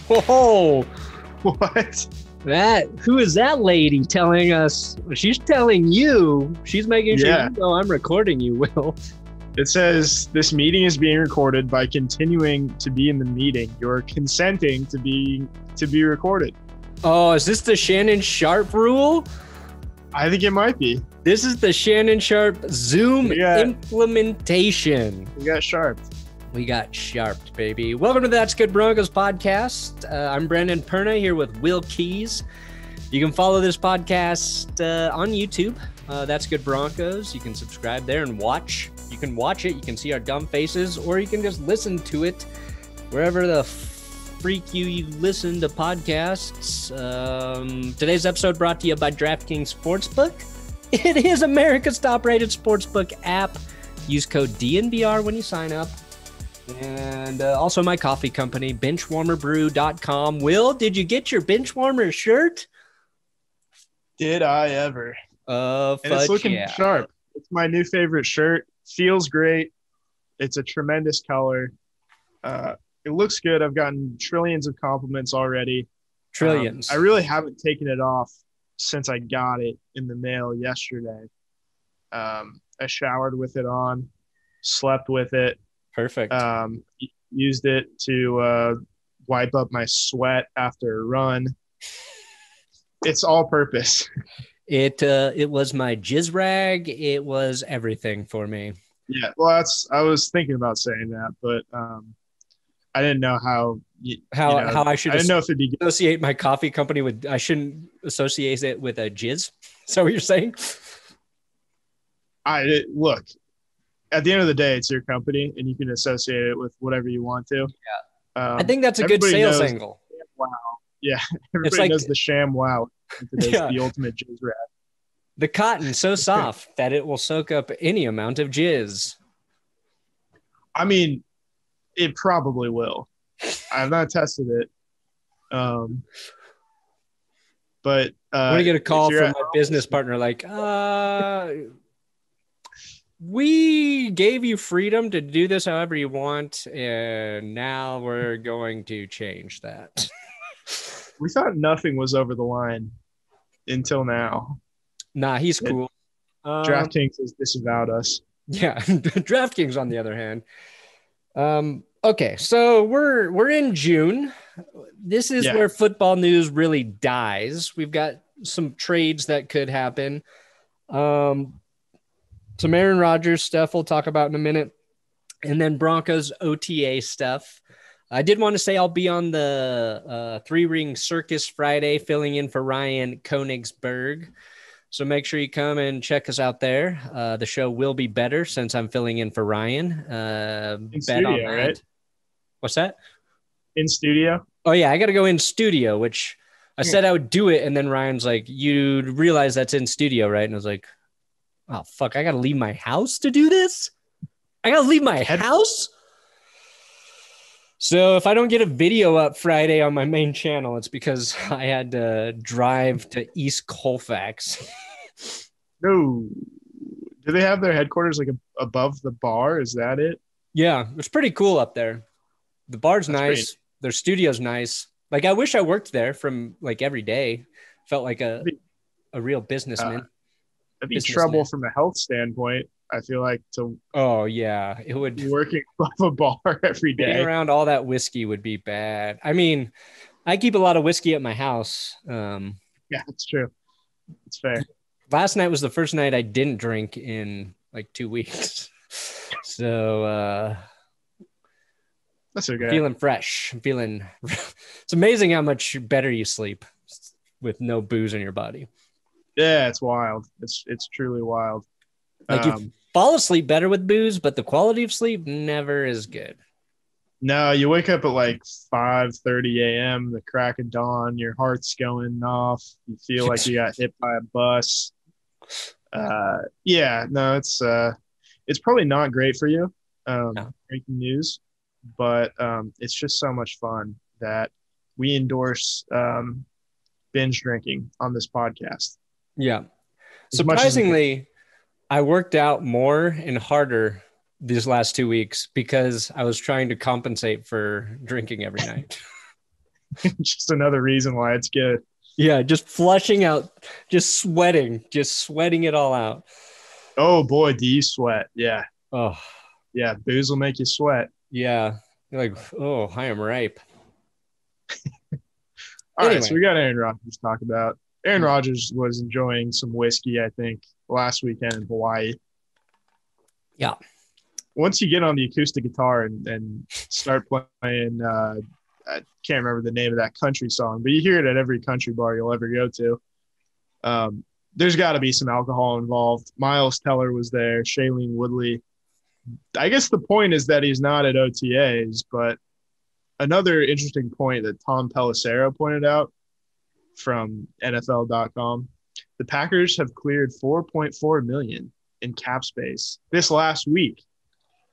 Whoa, What? who is that lady telling us? She's telling you. She's making sure Yeah. you know I'm recording you, Will. It says this meeting is being recorded. By continuing to be in the meeting, you're consenting to be recorded. Oh, is this the Shannon Sharp rule? I think it might be. This is the Shannon Sharp Zoom Yeah. implementation. We got sharp. We got sharped, baby. Welcome to That's Good Broncos podcast. I'm Brendan Perna here with Will Keys. You can follow this podcast on YouTube. That's Good Broncos. You can subscribe there and watch. You can watch it. You can see our dumb faces, or you can just listen to it wherever the freak you listen to podcasts. Today's episode brought to you by DraftKings Sportsbook. It is America's top-rated sportsbook app. Use code DNVR when you sign up. And also my coffee company, benchwarmerbrew.com. Will, did you get your Benchwarmer shirt? Did I ever? And It's looking sharp. It's my new favorite shirt. Feels great. It's a tremendous color. It looks good. I've gotten trillions of compliments already. Trillions. I really haven't taken it off since I got it in the mail yesterday. I showered with it on, slept with it. Perfect. Used it to wipe up my sweat after a run. It's all purpose. It was my jizz rag. It was everything for me. Yeah, well, I was thinking about saying that, but I didn't know how I should. I didn't know if it'd be good. Associate my coffee company with. I shouldn't associate it with a jizz. Is that what you're saying? Look. At the end of the day, it's your company, and you can associate it with whatever you want to. Yeah, I think that's a good sales angle. Wow. Yeah, everybody knows the sham wow. Yeah. The ultimate jizz rat. The cotton so soft that it will soak up any amount of jizz. I mean, it probably will. I've not tested it. But I'm gonna get a call from my business partner, like, we gave you freedom to do this however you want, and now we're going to change that. We thought nothing was over the line until now. Nah, he's cool. DraftKings has disavowed us. Yeah, DraftKings on the other hand. Okay, so we're in June. This is where football news really dies. We've got some trades that could happen. Some Aaron Rodgers stuff we'll talk about in a minute, and then Broncos OTA stuff. I did want to say I'll be on the three-ring circus Friday filling in for Ryan Koenigsberg. So make sure you come and check us out there. The show will be better since I'm filling in for Ryan. In studio, right? What's that? In studio? Oh, yeah. I got to go in studio, which I said I would do it. And then Ryan's like, you realize that's in studio, right? And I was like, oh, fuck, I got to leave my house to do this? I got to leave my house? So if I don't get a video up Friday on my main channel, it's because I had to drive to East Colfax. No. Do they have their headquarters like above the bar? Is that it? Yeah, it's pretty cool up there. The bar's nice. Great. Their studio's nice. Like, I wish I worked there from like every day. Felt like a real businessman. That'd be trouble from a health standpoint. I feel like Oh yeah, it would be working above a bar every day. Being around all that whiskey would be bad. I mean, I keep a lot of whiskey at my house. Yeah, it's true. It's fair. Last night was the first night I didn't drink in like 2 weeks. So that's okay. Feeling fresh. It's amazing how much better you sleep with no booze in your body. Yeah, it's wild. It's truly wild. Like you fall asleep better with booze, but the quality of sleep never is good. No, you wake up at like 5:30 a.m., the crack of dawn, your heart's going off. You feel like you got hit by a bus. It's probably not great for you, breaking news, but it's just so much fun that we endorse binge drinking on this podcast. Yeah. Surprisingly, I worked out more and harder these last 2 weeks because I was trying to compensate for drinking every night. Just another reason why it's good. Yeah, just flushing out, just sweating it all out. Oh boy, do you sweat? Yeah, Oh, yeah. Booze will make you sweat. yeah. You're like, oh, I am ripe. All right, so Anyway. we got Aaron Rodgers to talk about. Aaron Rodgers was enjoying some whiskey, I think, last weekend in Hawaii. Yeah. Once you get on the acoustic guitar and start playing, I can't remember the name of that country song, but you hear it at every country bar you'll ever go to. There's got to be some alcohol involved. Miles Teller was there, Shailene Woodley. I guess the point is that he's not at OTAs, but another interesting point that Tom Pelissero pointed out from NFL.com, the Packers have cleared $4.4 million in cap space this last week,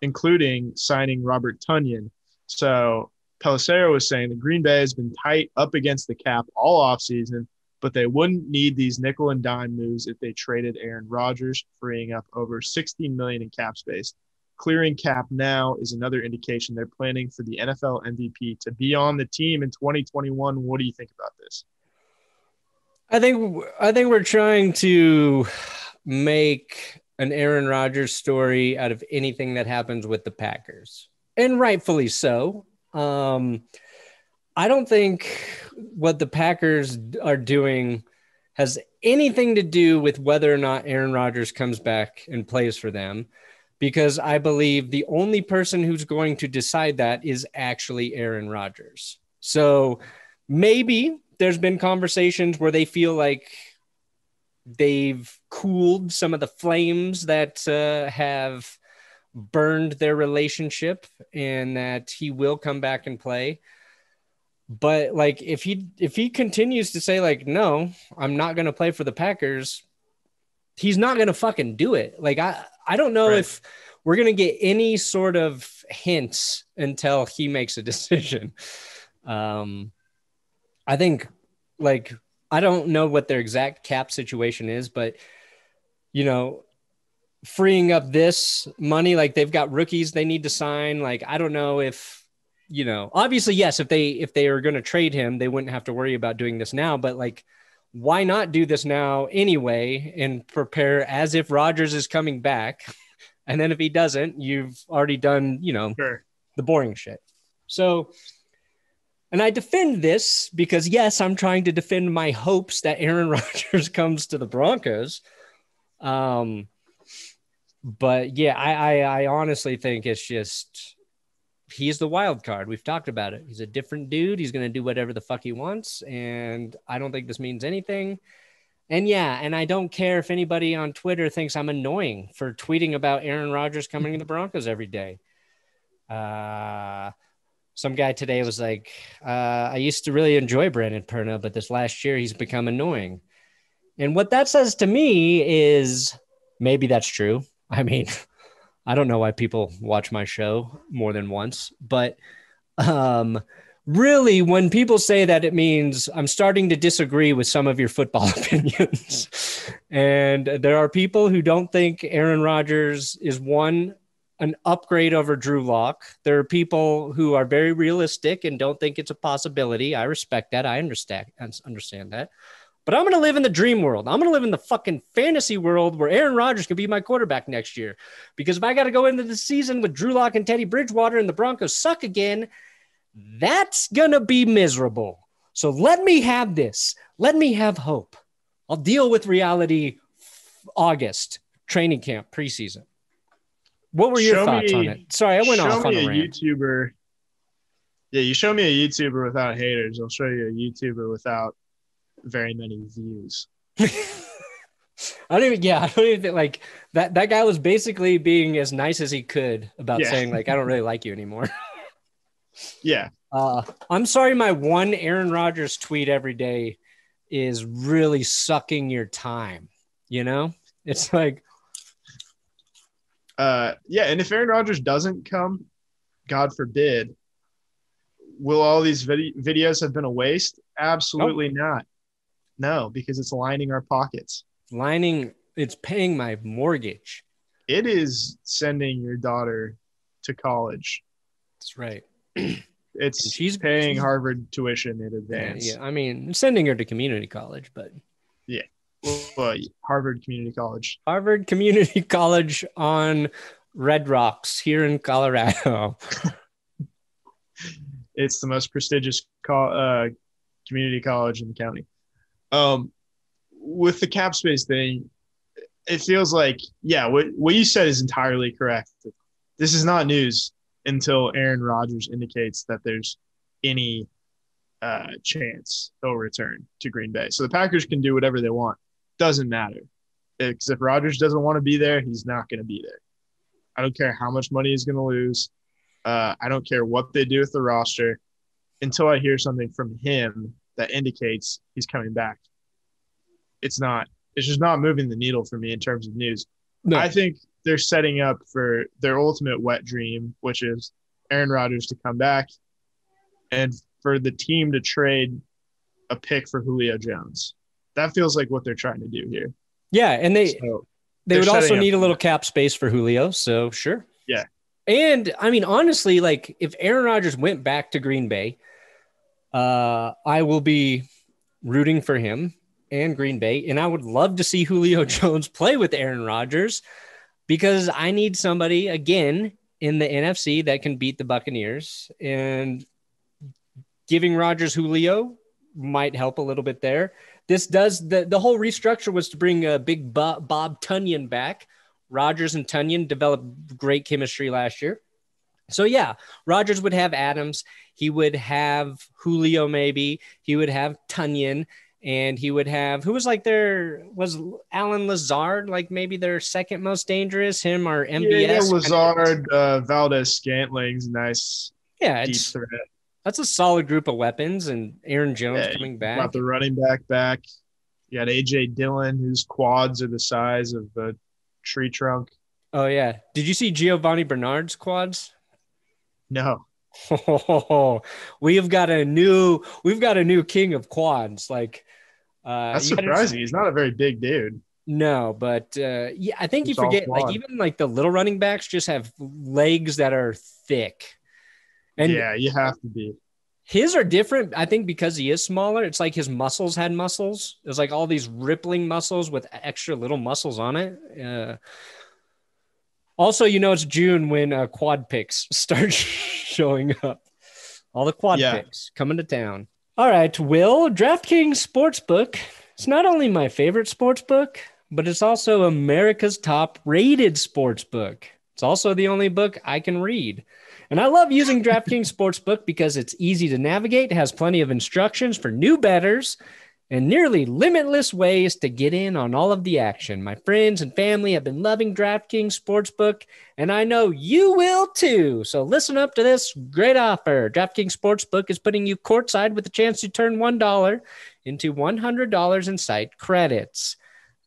including signing Robert Tonyan. So Pelissero was saying the Green Bay has been tight up against the cap all offseason, but they wouldn't need these nickel and dime moves if they traded Aaron Rodgers, freeing up over $16 million in cap space. Clearing cap now is another indication they're planning for the NFL MVP to be on the team in 2021. What do you think about this? I think we're trying to make an Aaron Rodgers story out of anything that happens with the Packers, and rightfully so. I don't think what the Packers are doing has anything to do with whether or not Aaron Rodgers comes back and plays for them, because I believe the only person who's going to decide that is actually Aaron Rodgers. So maybe there's been conversations where they feel like they've cooled some of the flames that have burned their relationship, and that he will come back and play. But like, if he continues to say like, no, I'm not going to play for the Packers, he's not going to fucking do it. Like, I don't know if we're going to get any sort of hints until he makes a decision. I think, like, I don't know what their exact cap situation is, but, you know, freeing up this money, like they've got rookies they need to sign. Like, I don't know if, you know, obviously, yes, if they are going to trade him, they wouldn't have to worry about doing this now, but like, why not do this now anyway and prepare as if Rodgers is coming back? And then if he doesn't, you've already done, you know, the boring shit. So, and I defend this because, yes, I'm trying to defend my hopes that Aaron Rodgers comes to the Broncos. But yeah, I honestly think it's just, he's the wild card. We've talked about it. He's a different dude. He's going to do whatever the fuck he wants. And I don't think this means anything. And yeah, and I don't care if anybody on Twitter thinks I'm annoying for tweeting about Aaron Rodgers coming to the Broncos every day. Some guy today was like, I used to really enjoy Brandon Perna, but this last year he's become annoying. And what that says to me is maybe that's true. I mean, I don't know why people watch my show more than once, but really, when people say that, it means I'm starting to disagree with some of your football opinions. And there are people who don't think Aaron Rodgers is an upgrade over Drew Lock. There are people who are very realistic and don't think it's a possibility. I respect that. I understand that. But I'm going to live in the dream world. I'm going to live in the fucking fantasy world where Aaron Rodgers can be my quarterback next year. Because if I got to go into the season with Drew Lock and Teddy Bridgewater and the Broncos suck again, that's going to be miserable. So let me have this. Let me have hope. I'll deal with reality August, training camp, preseason. What were your thoughts on it? Sorry, I went off on a rant. YouTuber. Yeah, you show me a YouTuber without haters. I'll show you a YouTuber without very many views. I don't even think like that guy was basically being as nice as he could about saying like, I don't really like you anymore. Yeah. I'm sorry. My one Aaron Rodgers tweet every day is really sucking your time. You know, it's like, yeah. And if Aaron Rodgers doesn't come, God forbid, will all these videos have been a waste? Absolutely not. No, because it's lining our pockets. It's paying my mortgage. It is sending your daughter to college. That's right. It's And she's paying Harvard tuition in advance. Yeah, I mean, sending her to community college, but yeah, well, Harvard Community College. Harvard Community College on Red Rocks here in Colorado. It's the most prestigious community college in the county. With the cap space thing, it feels like, yeah, what you said is entirely correct. This is not news until Aaron Rodgers indicates that there's any chance he'll return to Green Bay. So the Packers can do whatever they want. Doesn't matter. Because if Rodgers doesn't want to be there, he's not going to be there. I don't care how much money he's going to lose. I don't care what they do with the roster until I hear something from him that indicates he's coming back. It's just not moving the needle for me in terms of news. No. I think they're setting up for their ultimate wet dream, which is Aaron Rodgers to come back and for the team to trade a pick for Julio Jones. That feels like what they're trying to do here. Yeah, and they would also need a little cap space for Julio, so sure. Yeah. And, I mean, honestly, like, if Aaron Rodgers went back to Green Bay, I will be rooting for him and Green Bay, and I would love to see Julio Jones play with Aaron Rodgers because I need somebody, again, in the NFC that can beat the Buccaneers, and giving Rodgers Julio might help a little bit there. This does the whole restructure was to bring big Bob Tunyon back. Rodgers and Tunyon developed great chemistry last year. So, yeah, Rodgers would have Adams. He would have Julio maybe. He would have Tunyon. And he would have – who was like was Alan Lazard, like maybe their second most dangerous, him or MBS? Yeah, Lazard, Valdez-Scantling's nice deep threat. That's a solid group of weapons, and Aaron Jones coming back. Got the running back. You got A.J. Dillon, whose quads are the size of a tree trunk. Oh, yeah. Did you see Giovanni Bernard's quads? No. Oh, we've got a new king of quads. Like, that's surprising. He's not a very big dude. No, but yeah, I think you forget. Like, even like the little running backs just have legs that are thick. And yeah, you have to be. His are different, I think, because he is smaller. It's like his muscles had muscles. There's like all these rippling muscles with extra little muscles on it. Also, it's June when quad picks start showing up. All the quad picks coming to town. All right, Will, DraftKings Sportsbook. It's not only my favorite sportsbook, but it's also America's top-rated sportsbook. It's also the only book I can read. And I love using DraftKings Sportsbook because it's easy to navigate, has plenty of instructions for new bettors, and nearly limitless ways to get in on all of the action. My friends and family have been loving DraftKings Sportsbook, and I know you will too. So listen up to this great offer. DraftKings Sportsbook is putting you courtside with a chance to turn $1 into $100 in site credits.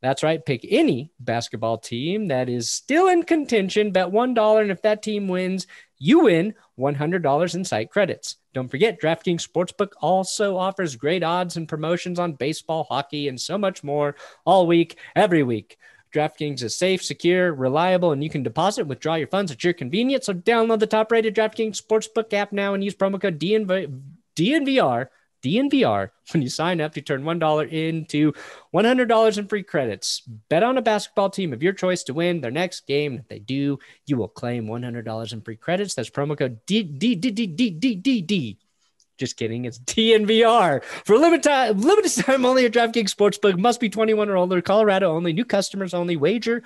That's right. Pick any basketball team that is still in contention, bet $1, and if that team wins, you win $100 in site credits. Don't forget, DraftKings Sportsbook also offers great odds and promotions on baseball, hockey, and so much more all week, every week. DraftKings is safe, secure, reliable, and you can deposit and withdraw your funds at your convenience. So download the top-rated DraftKings Sportsbook app now and use promo code DNVR when you sign up to turn $1 into $100 in free credits. Bet on a basketball team of your choice to win their next game. If they do, you will claim $100 in free credits. That's promo code D. Just kidding. It's DNVR. For limited time only at DraftKings Sportsbook. Must be 21 or older. Colorado only. New customers only. Wager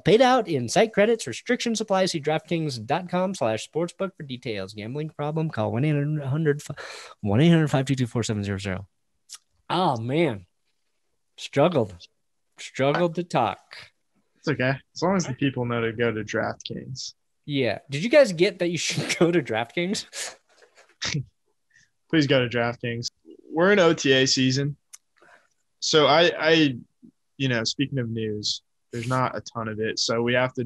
paid out in site credits. Restrictions apply. See DraftKings.com/sportsbook for details. Gambling problem? Call 1-800-522-4700. Oh, man. Struggled to talk. It's okay. As long as the people know to go to DraftKings. Yeah. Did you guys get that you should go to DraftKings? Please go to DraftKings. We're in OTA season. So I speaking of news, there's not a ton of it. So we have to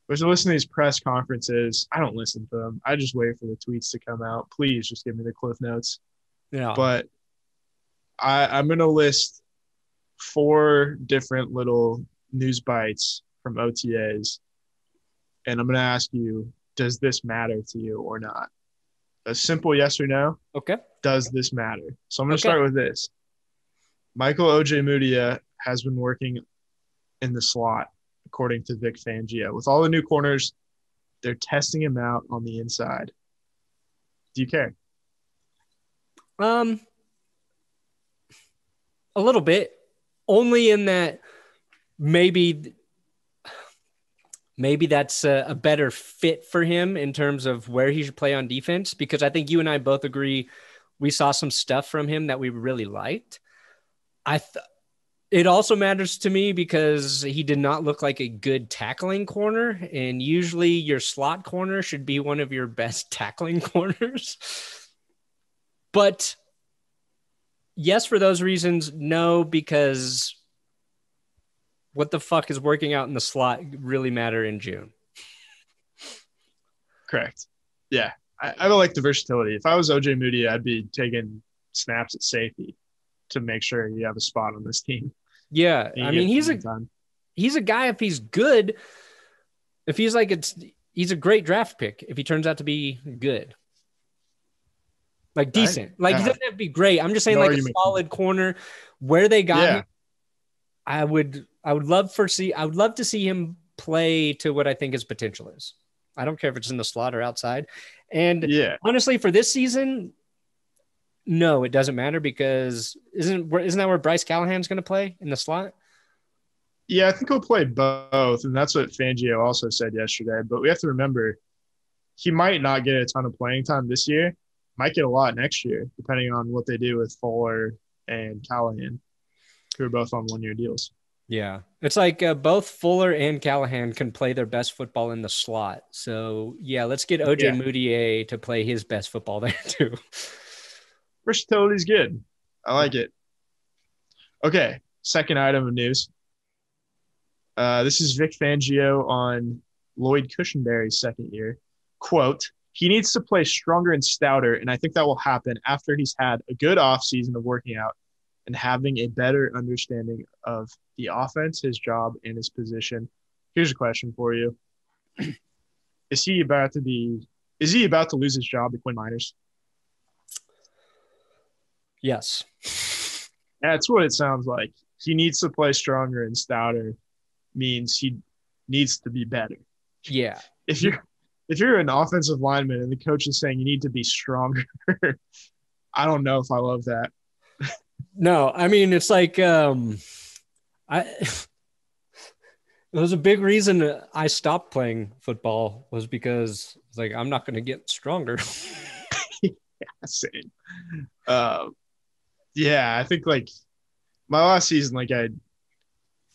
listen to these press conferences. I don't listen to them. I just wait for the tweets to come out. Please just give me the Cliff Notes. Yeah. But I'm going to list 4 different little news bites from OTAs. And I'm going to ask you, does this matter to you or not? a simple yes or no. Okay. Does this matter? So I'm going to Okay. start with this. Michael Ojemudia has been working in the slot, according to Vic Fangio. With all the new corners, they're testing him out on the inside. Do you care? A little bit, only in that maybe that's a better fit for him in terms of where he should play on defense, because I think you and I both agree we saw some stuff from him that we really liked. It also matters to me because he did not look like a good tackling corner, and usually your slot corner should be one of your best tackling corners. But yes, for those reasons. No, because what the fuck is working out in the slot really matter in June? Correct. Yeah. I don't like the versatility. If I was Ojemudia, I'd be taking snaps at safety to make sure you have a spot on this team. Yeah. I mean, he's a guy, if he's good, if he's like, he's a great draft pick if he turns out to be good. Like decent. Like he doesn't have to be great. I'm just saying like a solid corner where they got him. I would love to see him play to what I think his potential is. I don't care if it's in the slot or outside. And honestly, for this season, no, it doesn't matter because isn't that where Bryce Callahan's going to play, in the slot? Yeah, I think he'll play both, and that's what Fangio also said yesterday. But we have to remember, he might not get a ton of playing time this year. Might get a lot next year, depending on what they do with Fuller and Callahan, who are both on one-year deals. Yeah. It's like both Fuller and Callahan can play their best football in the slot. So, yeah, let's get Ojemudia to play his best football there too. Versatility's good. I like it. Okay, second item of news. This is Vic Fangio on Lloyd Cushenberry's second year. Quote, he needs to play stronger and stouter, and I think that will happen after he's had a good offseason of working out and having a better understanding of the offense, his job, and his position. Here's a question for you. Is he about to lose his job to Quinn Miners? Yes. That's what it sounds like. He needs to play stronger and stouter means he needs to be better. Yeah. If you're an offensive lineman and the coach is saying you need to be stronger, I don't know if I love that. No, I mean, it's like it was a big reason I stopped playing football was because it's like I'm not going to get stronger. Yeah, same. Yeah, I think like my last season, like I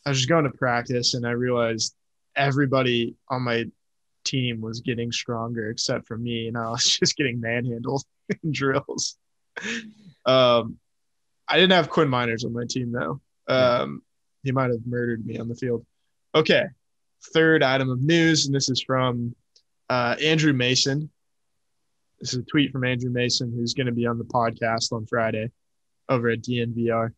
was just going to practice and I realized everybody on my team was getting stronger except for me, and I was just getting manhandled in drills. I didn't have Quinn Miners on my team though. He might have murdered me on the field. Okay, third item of news, and this is from Andrew Mason. This is a tweet from Andrew Mason, who's going to be on the podcast on Friday over at DNVR.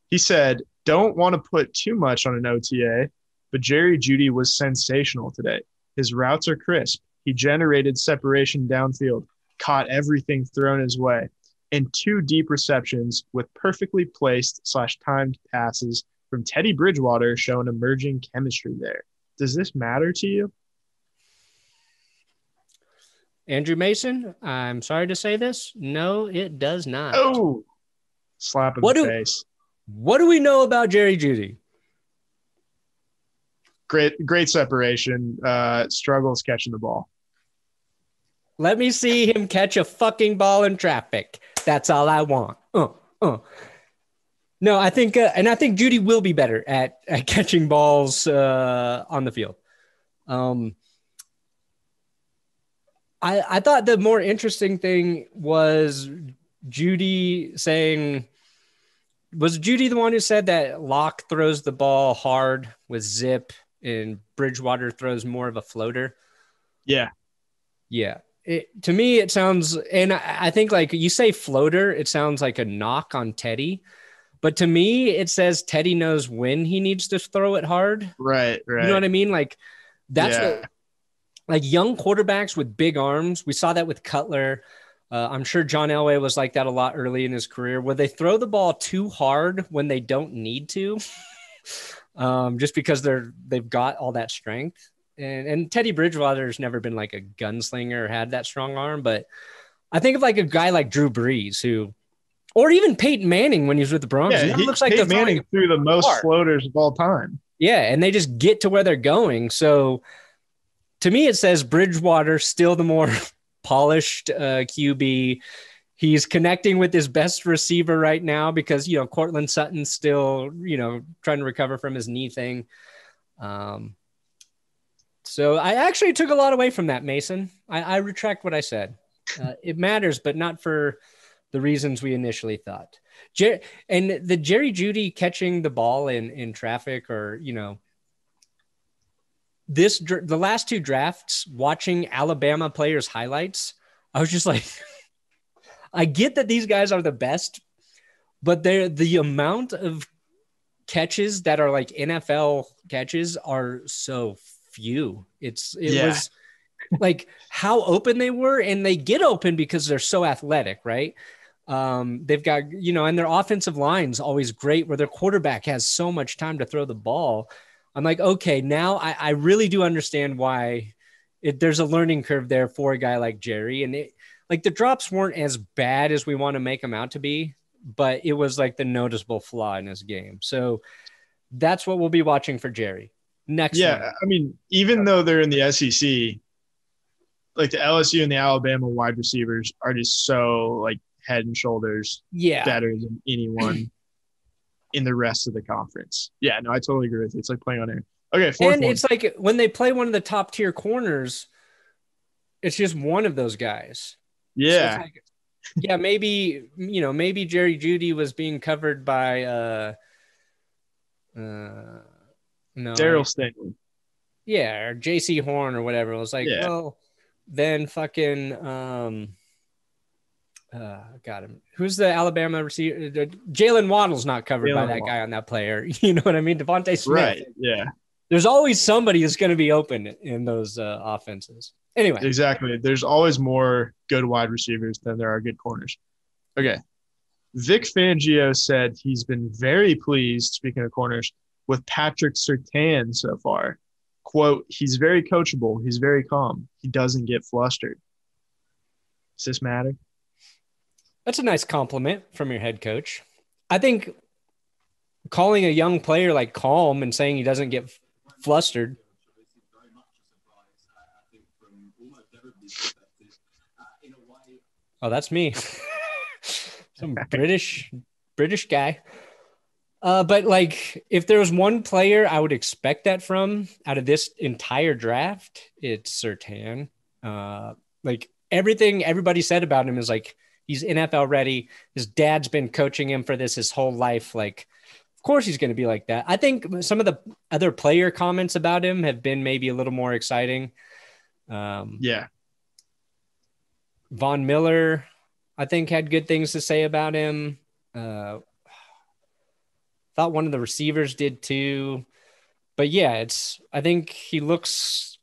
He said, don't want to put too much on an OTA, but Jerry Jeudy was sensational today. His routes are crisp. He generated separation downfield, caught everything thrown his way, and 2 deep receptions with perfectly placed / timed passes from Teddy Bridgewater showing emerging chemistry there. Does this matter to you? Andrew Mason, I'm sorry to say this. No, it does not. Oh, slap in the face. What do we know about Jerry Jeudy? Great separation. Struggles catching the ball. Let me see him catch a fucking ball in traffic. That's all I want. No, I think Jeudy will be better at catching balls on the field. I thought the more interesting thing was Jeudy saying, was Jeudy the one who said that Locke throws the ball hard with zip and Bridgewater throws more of a floater? Yeah. Yeah. To me, it sounds, and I think like you say floater, it sounds like a knock on Teddy. But to me, it says Teddy knows when he needs to throw it hard. Right. You know what I mean? Like that's what, like young quarterbacks with big arms. We saw that with Cutler. I'm sure John Elway was like that a lot early in his career, where they throw the ball too hard when they don't need to, just because they've got all that strength. And Teddy Bridgewater has never been like a gunslinger or had that strong arm, but I think of like a guy like Drew Brees or even Peyton Manning when he was with the Broncos. Yeah, looks like Peyton Manning threw the most floaters of all time. Yeah, and they just get to where they're going. So to me, it says Bridgewater still the more polished QB. He's connecting with his best receiver right now because, Cortland Sutton's still, trying to recover from his knee thing. So I actually took a lot away from that, Mason. I retract what I said. It matters, but not for the reasons we initially thought. And the Jerry Jeudy catching the ball in traffic, or, the last two drafts, watching Alabama players' highlights, I was just like, I get that these guys are the best, but the amount of catches that are like NFL catches are so few. It was like how open they were, and they get open because they're so athletic, right? They've got, and their offensive line's always great, where their quarterback has so much time to throw the ball. I'm like, okay, now I really do understand why there's a learning curve there for a guy like Jerry. And the drops weren't as bad as we want to make them out to be, but it was like the noticeable flaw in his game. So that's what we'll be watching for Jerry next. Yeah. Month. I mean, even though they're in the SEC, like the LSU and the Alabama wide receivers are just so like head and shoulders better than anyone in the rest of the conference. Yeah, no, I totally agree with you. It's like playing on air. Okay, fourth one. It's like when they play one of the top tier corners, it's just one of those guys. Yeah. So like, yeah, maybe Jerry Jeudy was being covered by Daryl Stanley. Yeah, or JC Horn or whatever. It was like, well, then fucking got him. Who's the Alabama receiver? Jalen Waddle's not covered by that guy on that player. You know what I mean? Devontae Smith. Right. Yeah. There's always somebody that's going to be open in those offenses. Anyway. Exactly. There's always more good wide receivers than there are good corners. Okay. Vic Fangio said he's been very pleased, speaking of corners, with Patrick Surtain so far. Quote, he's very coachable. He's very calm. He doesn't get flustered. Does this matter? That's a nice compliment from your head coach. I think calling a young player like calm and saying he doesn't get flustered. Oh, that's me. Some British guy. But like, if there was one player I would expect that from out of this entire draft, it's Surtain. Like everything everybody said about him is like, he's NFL ready. His dad's been coaching him for this his whole life. Like, of course he's going to be like that. I think some of the other player comments about him have been maybe a little more exciting. Yeah. Von Miller, I think, had good things to say about him. Thought one of the receivers did too. But yeah, I think he looks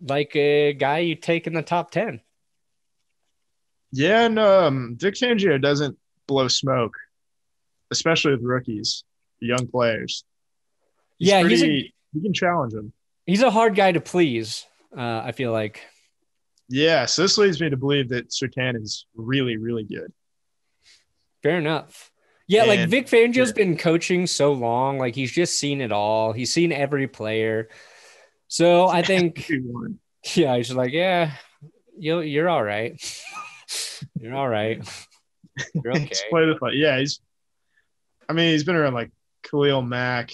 like a guy you take in the top 10. Yeah, and Vic Fangio doesn't blow smoke, especially with rookies, young players. He can challenge them. He's a hard guy to please, I feel like. Yeah, so this leads me to believe that Surtain is really, really good. Fair enough. Yeah, like Vic Fangio's been coaching so long, like he's just seen it all. He's seen every player. So I think, yeah, he's like, yeah, you're all right. You're all right. You're okay. Play the fight. Yeah, he's been around like Khalil Mack,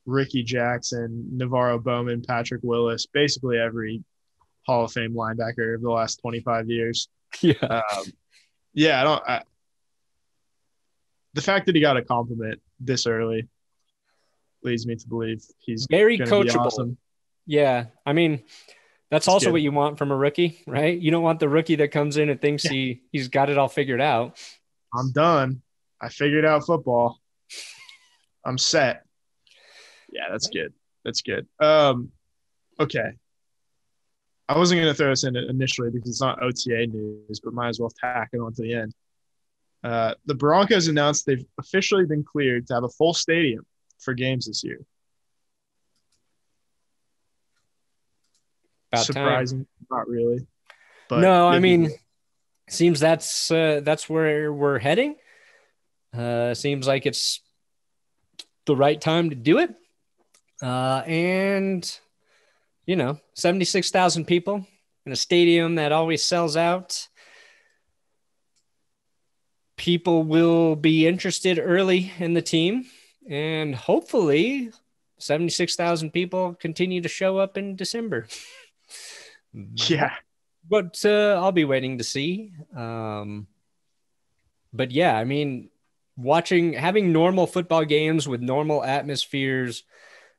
Ricky Jackson, Navarro Bowman, Patrick Willis, basically every Hall of Fame linebacker of the last 25 years. Yeah. The fact that he got a compliment this early leads me to believe he's very coachable. Be awesome. Yeah. I mean, that's also what you want from a rookie, right? You don't want the rookie that comes in and thinks he's got it all figured out. I'm done. I figured out football. I'm set. Yeah, that's good. That's good. Okay. I wasn't going to throw this in initially because it's not OTA news, but might as well tack it on to the end. The Broncos announced they've officially been cleared to have a full stadium for games this year. About surprising, time. Not really. But no, I mean, seems that's where we're heading. Seems like it's the right time to do it. And 76,000 people in a stadium that always sells out. People will be interested early in the team, and hopefully 76,000 people continue to show up in December. Yeah. But I'll be waiting to see. But yeah, I mean, having normal football games with normal atmospheres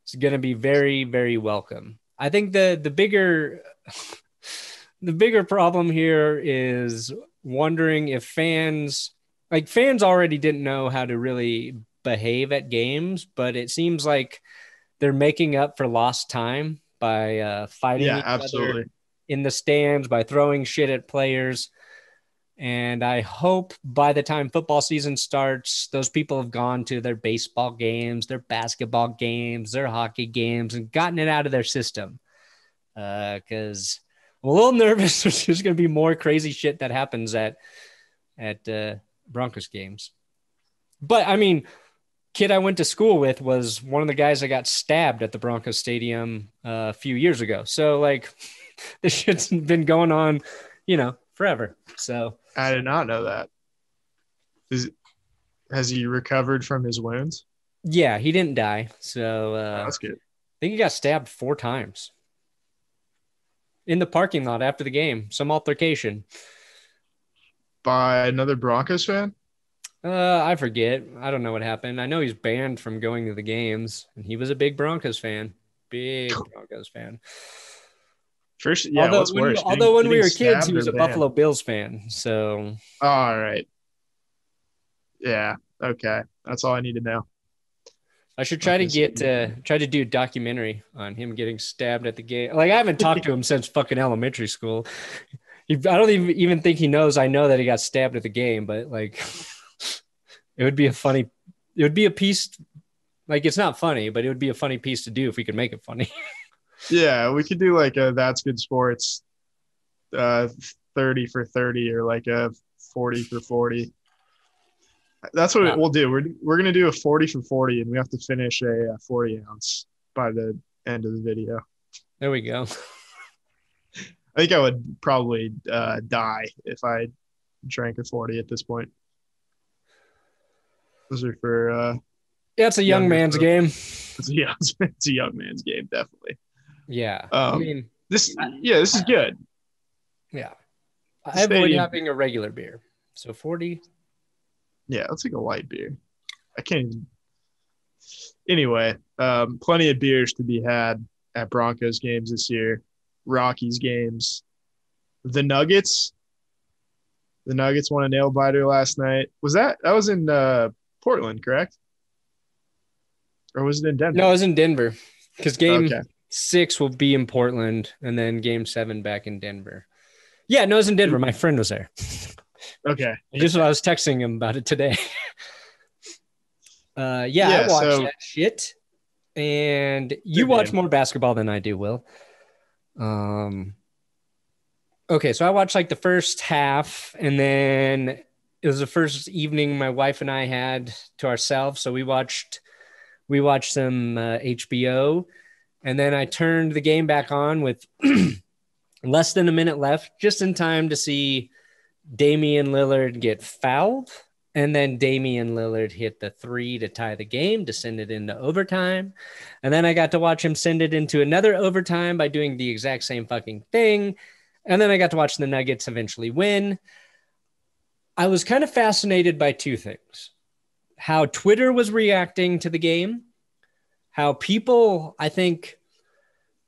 is going to be very, very welcome. I think the bigger problem here is wondering if fans already didn't know how to really behave at games, but it seems like they're making up for lost time by fighting each other in the stands, by throwing shit at players. And I hope by the time football season starts, those people have gone to their baseball games, their basketball games, their hockey games, and gotten it out of their system. Because I'm a little nervous. There's going to be more crazy shit that happens at Broncos games. But I mean, kid I went to school with was one of the guys that got stabbed at the Broncos stadium a few years ago. So like this shit's been going on, forever. So I did not know that. Has he recovered from his wounds? Yeah, he didn't die. So that's good. I think he got stabbed 4 times in the parking lot after the game. Some altercation. By another Broncos fan? I forget. I don't know what happened. I know he's banned from going to the games, and he was a big Broncos fan. Big Broncos fan. First, yeah. Although when we were kids, he was a Buffalo Bills fan. So. All right. Yeah. Okay. That's all I need to know. I should try to do a documentary on him getting stabbed at the game. Like, I haven't talked to him since fucking elementary school. I don't even think he knows I know that he got stabbed at the game, but like it would be a piece. Like, it's not funny, but it would be a funny piece to do if we could make it funny. Yeah, we could do like a That's Good Sports 30 for 30 or like a 40 for 40. That's what we'll do. We're going to do a 40 for 40, and we have to finish a 40 ounce by the end of the video. There we go. I think I would probably die if I drank a 40 at this point. Those are for it's a young man's game. It's a young man's game, definitely. Yeah. I mean, this is good. Yeah. I avoid having a regular beer. So 40. Yeah, let's take a light beer. I can't even. Anyway, plenty of beers to be had at Broncos games this year. Rockies games. The Nuggets won a nail biter last night. That was in Portland, correct? Or was it in Denver? No, it was in Denver. Because game 6 will be in Portland, and then game 7 back in Denver. Yeah, no, it was in Denver. My friend was there. Okay. I was texting him about it today. I watched that shit. And you watch more basketball than I do, Will. Okay, so I watched like the first half, and then it was the first evening my wife and I had to ourselves. So we watched some HBO, and then I turned the game back on with less than a minute left, just in time to see Damien Lillard get fouled, and then Damien Lillard hit the 3 to tie the game, to send it into overtime. And then I got to watch him send it into another overtime by doing the exact same fucking thing. And then I got to watch the Nuggets eventually win. I was kind of fascinated by 2 things. How Twitter was reacting to the game. How I think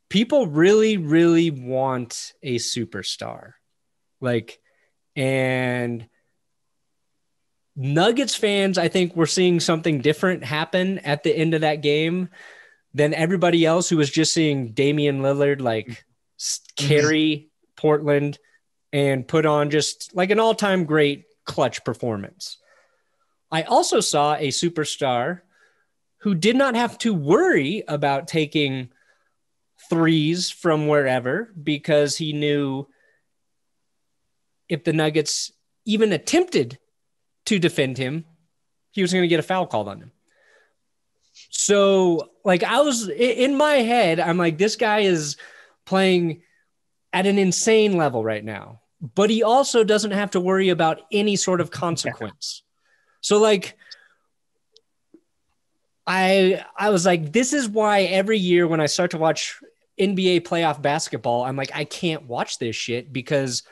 people really, really want a superstar. And Nuggets fans, I think we're seeing something different happen at the end of that game than everybody else who was just seeing Damian Lillard carry Portland and put on just like an all-time great clutch performance. I also saw a superstar who did not have to worry about taking threes from wherever because he knew if the Nuggets even attempted to defend him, he was going to get a foul called on him. So, like, I was in my head, I'm like, this guy is playing at an insane level right now, but he also doesn't have to worry about any sort of consequence. So, like, I was like, this is why every year when I start to watch NBA playoff basketball, I'm like, I can't watch this shit because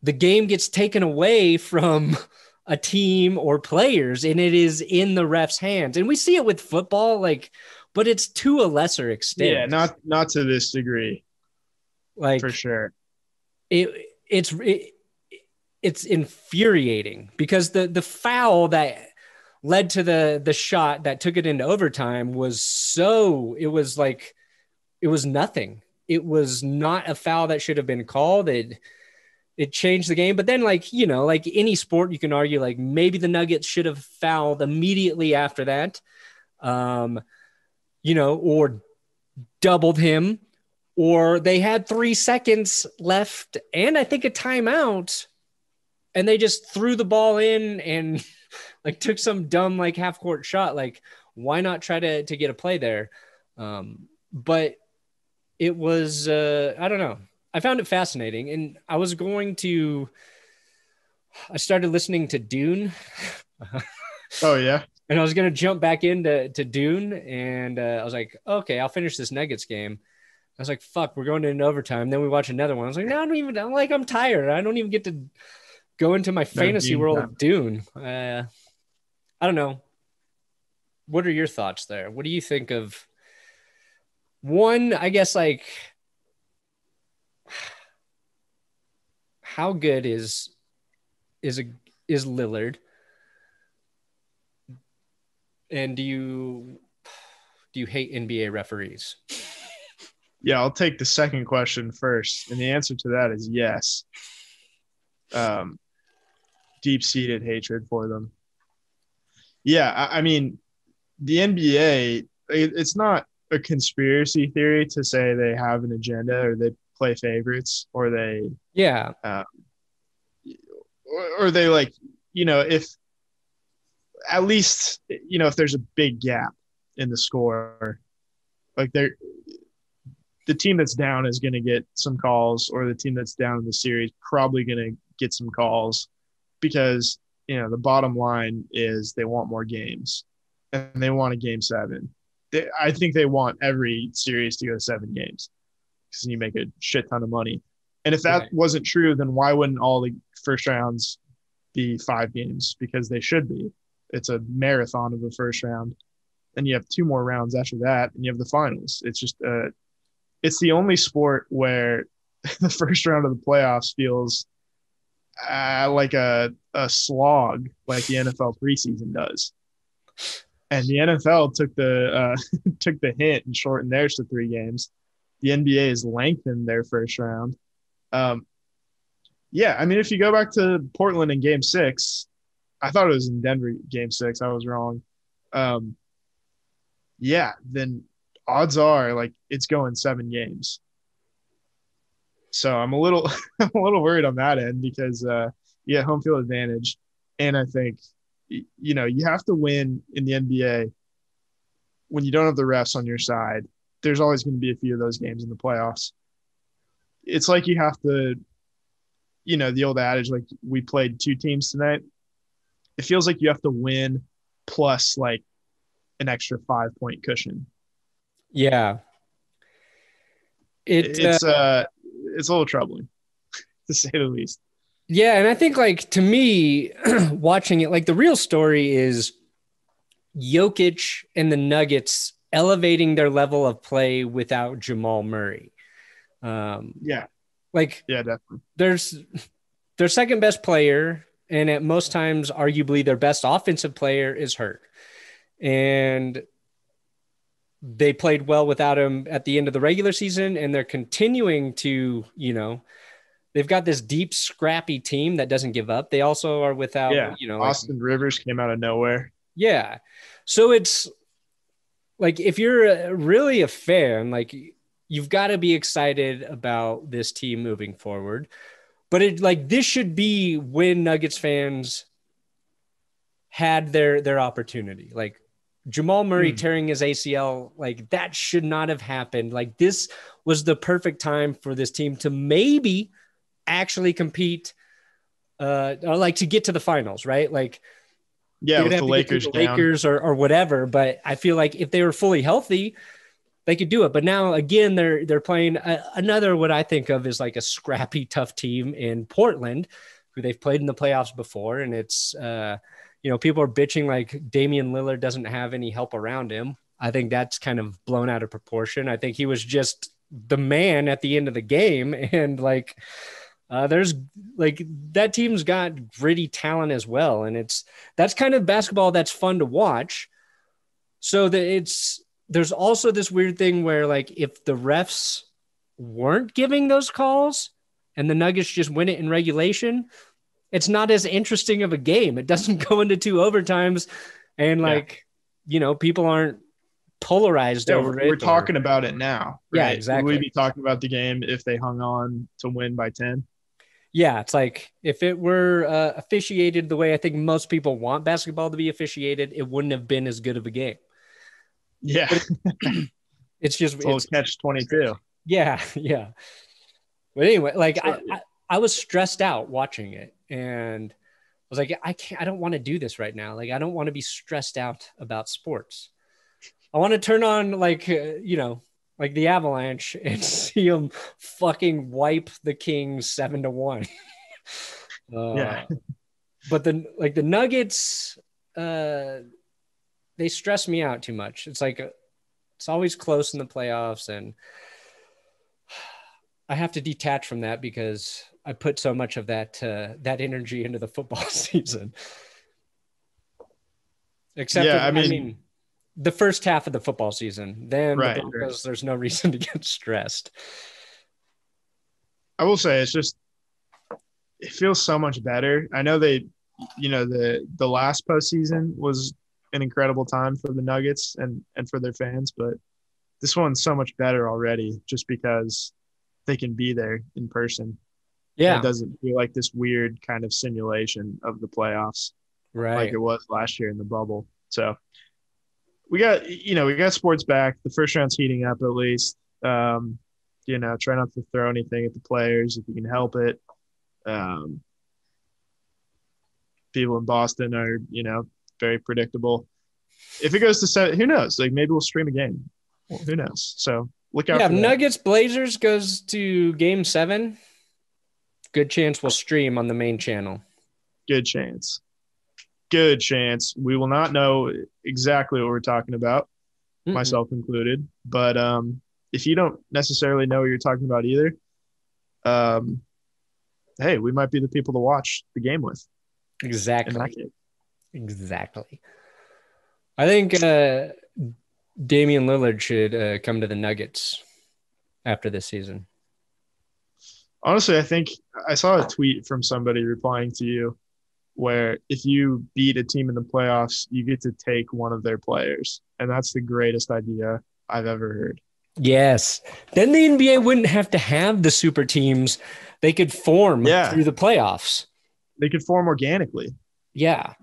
the game gets taken away from a team or players and it is in the ref's hands. And we see it with football, like, but it's to a lesser extent. Yeah, not to this degree. Like, for sure. It's infuriating because the foul that led to the shot that took it into overtime it was nothing. It was not a foul that should have been called. It changed the game. But then, like, you know, like any sport, you can argue like maybe the Nuggets should have fouled immediately after that, you know, or doubled him, or they had 3 seconds left and I think a timeout and they just threw the ball in and like took some dumb like half court shot. Like, why not try to get a play there? But it was, I don't know. I found it fascinating. And I started listening to Dune. Oh yeah. And I was going to jump back into Dune. And I was like, okay, I'll finish this Nuggets game. I was like, fuck, we're going into overtime. Then we watch another one. I was like, no, I'm tired. I don't even get to go into my fantasy world of Dune. I don't know. What are your thoughts there? What do you think of one, I guess, like, how good is Lillard? And do you hate NBA referees? Yeah, I'll take the second question first. And the answer to that is yes. Deep-seated hatred for them. Yeah, I mean, the NBA, it's not a conspiracy theory to say they have an agenda or they play favorites or they or they, like, you know, if at least, you know, if there's a big gap in the score, like the team that's down is going to get some calls, or the team that's down in the series probably going to get some calls because, you know, the bottom line is they want more games and they want a game 7. I think they want every series to go to 7 games because you make a shit ton of money. And if that wasn't true, then why wouldn't all the first rounds be 5 games? Because they should be. It's a marathon of the first round. Then you have 2 more rounds after that, and you have the finals. It's just it's the only sport where the first round of the playoffs feels like a slog, like the NFL preseason does. And the NFL took the hint and shortened theirs to 3 games. The NBA has lengthened their first round. Yeah, I mean, if you go back to Portland in Game 6, I thought it was in Denver Game 6. I was wrong. Yeah, then odds are, like, it's going 7 games. So I'm a little worried on that end because home field advantage, and I think, you know, you have to win in the NBA when you don't have the refs on your side. There's always going to be a few of those games in the playoffs. It's like you have to, you know, the old adage, like, we played 2 teams tonight. It feels like you have to win plus, like, an extra 5-point cushion. Yeah. It's a little troubling, to say the least. Yeah, and I think, like, to me, watching it, like, the real story is Jokic and the Nuggets elevating their level of play without Jamal Murray. Yeah, definitely. There's their second best player, and at most times, arguably their best offensive player, is hurt. And they played well without him at the end of the regular season, and they're continuing to, they've got this deep, scrappy team that doesn't give up. They also are without, Austin Rivers came out of nowhere. Yeah. So it's like, if you're really a fan, like, you've got to be excited about this team moving forward. But this should be when Nuggets fans had their opportunity. Like, Jamal Murray tearing his ACL, like, that should not have happened. Like, this was the perfect time for this team to maybe actually compete, or like to get to the finals, right? Like, yeah, with the Lakers or whatever. But I feel like if they were fully healthy, they could do it. But now, again, they're playing another, what I think of as like a scrappy, tough team in Portland, who they've played in the playoffs before. And it's, people are bitching like Damien Lillard doesn't have any help around him. I think that's kind of blown out of proportion. I think he was just the man at the end of the game. And there's like, that team's got gritty talent as well. And that's kind of basketball that's fun to watch. So there's also this weird thing where, like, if the refs weren't giving those calls and the Nuggets just win it in regulation, it's not as interesting of a game. It doesn't go into 2 overtimes, and people aren't polarized over it. We're talking about it now. Right? Yeah, exactly. Would we be talking about the game if they hung on to win by 10? Yeah, it's like, if it were officiated the way I think most people want basketball to be officiated, it wouldn't have been as good of a game. Yeah. It's just it's catch-22. Yeah. But anyway, like, I was stressed out watching it, and I was like, I don't want to do this right now. Like, I don't want to be stressed out about sports. I want to turn on like the Avalanche and see them fucking wipe the Kings 7-1. Yeah. But the Nuggets, they stress me out too much. It's like, it's always close in the playoffs, and I have to detach from that because I put so much of that energy into the football season. Except I for, mean, the first half of the football season, then right, the Broncos, there's no reason to get stressed. I will say, it feels so much better. I know the last postseason was an incredible time for the Nuggets and for their fans, but this one's so much better already just because they can be there in person. Yeah. And it doesn't feel like this weird kind of simulation of the playoffs, right, like it was last year in the bubble. So we got sports back. The first round's heating up, at least. Try not to throw anything at the players if you can help it. People in Boston are, very predictable. If it goes to 7, who knows? Like, maybe we'll stream a game. Well, who knows? So look out. Yeah, for that. Nuggets Blazers goes to Game 7. Good chance we'll stream on the main channel. Good chance. We will not know exactly what we're talking about, myself included. But if you don't necessarily know what you're talking about either, hey, we might be the people to watch the game with. Exactly. I think Damien Lillard should come to the Nuggets after this season. Honestly, I think I saw a tweet from somebody replying to you where if you beat a team in the playoffs, you get to take one of their players. And that's the greatest idea I've ever heard. Yes. Then the NBA wouldn't have to have the super teams. They could form through the playoffs. They could form organically. Yeah.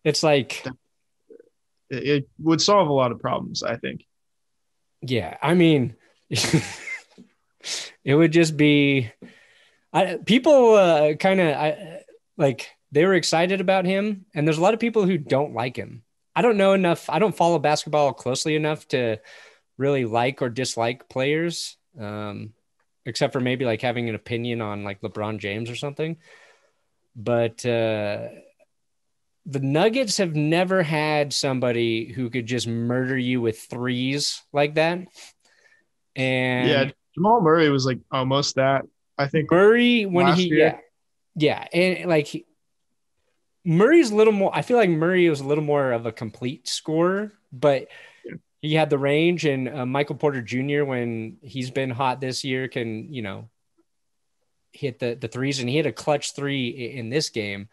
It's like it would solve a lot of problems, I think. Yeah. I mean, it would just be people kind of like they were excited about him. And there's a lot of people who don't like him. I don't know enough. I don't follow basketball closely enough to really like or dislike players, except for maybe like having an opinion on like LeBron James or something. But the Nuggets have never had somebody who could just murder you with threes like that. And yeah, Jamal Murray was like almost that. I think Murray when and like Murray's a little more. I feel like Murray was a little more of a complete scorer, but He had the range, and Michael Porter Jr., when he's been hot this year, can, hit the threes, and he had a clutch three in this game.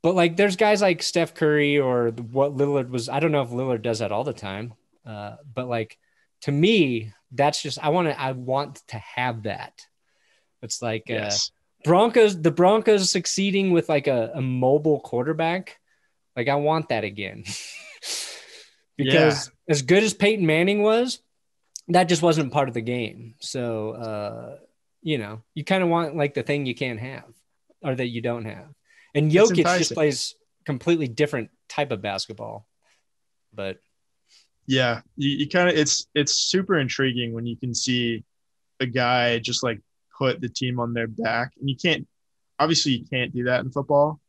But like, there's guys like Steph Curry or what Lillard was. I don't know if Lillard does that all the time. But like, to me, that's just, I want to have that. It's like, Yes. the Broncos succeeding with like a mobile quarterback. Like, I want that again. Because as good as Peyton Manning was, that just wasn't part of the game. So, you kind of want like the thing you can't have or that you don't have. And Jokic just plays completely different type of basketball. But yeah, you kind of, it's super intriguing when you can see a guy just like put the team on their back. And you can't do that in football,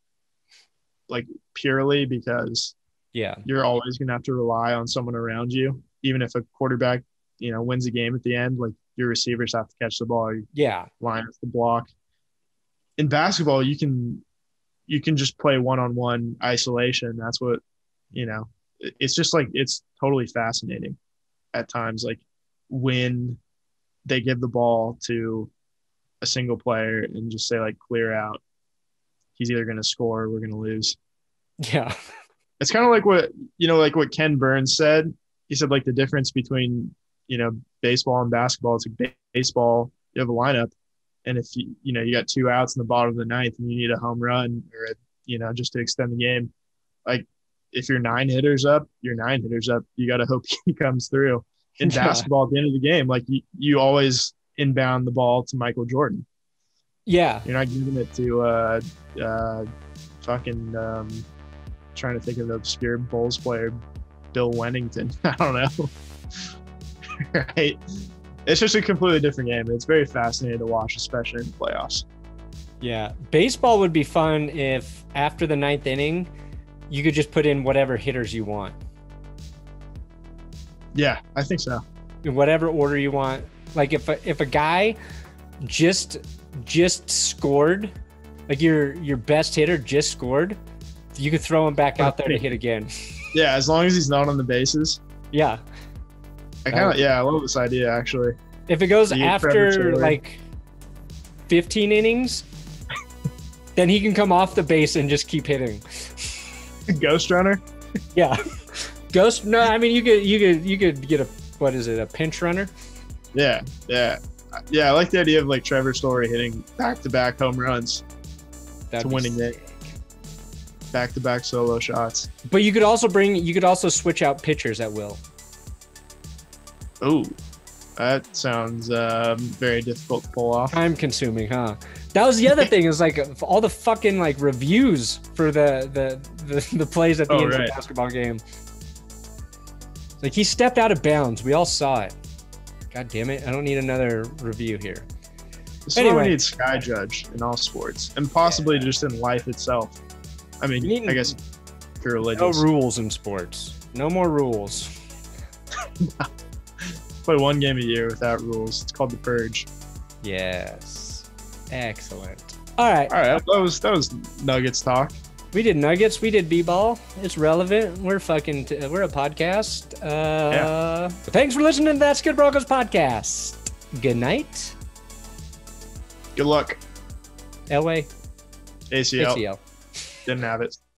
like purely because you're always going to have to rely on someone around you. Even if a quarterback, wins a game at the end, like your receivers have to catch the ball. Line up the block. In basketball, you can just play one-on-one isolation. That's what, it's just like, it's totally fascinating at times. Like when they give the ball to a single player and just say like, clear out, he's either going to score or we're going to lose. Yeah. It's kind of like what Ken Burns said. He said like the difference between, baseball and basketball, it's like baseball, you have a lineup. And if you got 2 outs in the bottom of the ninth and you need a home run or just to extend the game, like if you're 9 hitters up, you're 9 hitters up. You got to hope he comes through. In basketball, at the end of the game, like you always inbound the ball to Michael Jordan. Yeah, you're not giving it to trying to think of the obscure Bulls player, Bill Wennington. I don't know. Right. It's just a completely different game. It's very fascinating to watch, especially in the playoffs. Yeah. Baseball would be fun if after the 9th inning, you could just put in whatever hitters you want. Yeah, I think so. In whatever order you want. Like if a guy just scored, like your best hitter just scored, you could throw him back out there to hit again. Yeah, as long as he's not on the bases. Yeah. I love this idea, actually. If it goes after like 15 innings, then he can come off the base and just keep hitting. Ghost runner? Yeah. Ghost? No, I mean, you could get a pinch runner? Yeah. I like the idea of like Trevor Story hitting back-to-back home runs to winning it. Back-to-back solo shots. But you could also switch out pitchers at will. Oh, that sounds very difficult to pull off. Time consuming, huh? That was the other thing, is like all the fucking like reviews for the plays at the end of the basketball game. Like he stepped out of bounds. We all saw it. God damn it. I don't need another review here. Anyway, we need Sky Judge in all sports and possibly just in life itself. I mean, I guess if you're religious. No rules in sports. No more rules. Play one game a year without rules. It's called the Purge. Yes. Excellent. All right. That was Nuggets talk. We did Nuggets. We did B-ball. It's relevant. We're a podcast. Thanks for listening to That's Good Broncos podcast. Good night. Good luck. Elway. ACL. Didn't have it.